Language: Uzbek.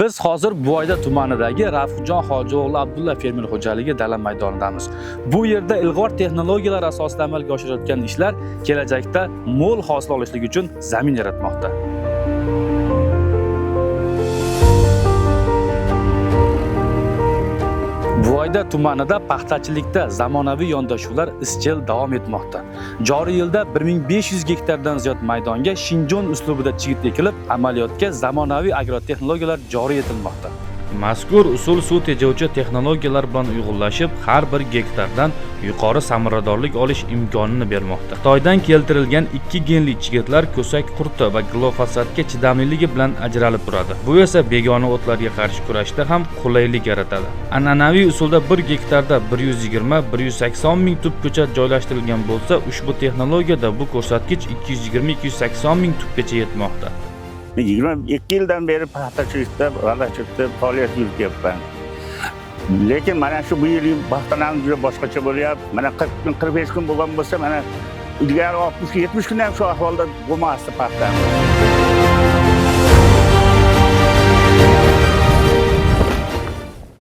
Biz hozir Buvayda tumanidagi Rafiqjon Hojiog'li Abdulla fermer xo'jaligi dala maydonidamiz. Bu yerda ilg'or texnologiyalar asosida amalga oshirilayotgan ishlar kelajakda mo'l hosil olishlik uchun zamin yaratmoqda. Buvayda tumanida paxtachilikda zamonaviy yondashuvlar izchil davom etmoqda. Joriy yilda 1500 gektardan ziyod maydonga Shinjon uslubida chigit ekilib, amaliyotga zamonaviy agrotexnologiyalar joriy etilmoqda. Mazkur usul suv tejovchi texnologiyalar bilan uyg'unlashib, har bir gektardan yuqori samaradorlik olish imkonini bermoqda. Xitoydan keltirilgan 2 genli chigitlar ko'sak qurti va glifosatga chidamliligi bilan ajralib turadi. Bu esa begona o'tlarga qarshi kurashda ham qulaylik yaratadi. An'anaviy usulda 1 gektarda 120-180 ming tub ko'chat joylashtirilgan bo'lsa, ushbu texnologiyada bu ko'rsatkich 220-280 ming tubgacha yetmoqda. 22 yildan beri paxtachilikda, g'allachilikda faoliyat yurityapman. Lekin mana shu bu yil baxtlanamiz juda boshqacha bo'lyapti. Mana 40 kun, 45 kun bo'lgan bo'lsa, mana ilgari 60-70 kun ham shu ahvolda bo'lmasdi paxta.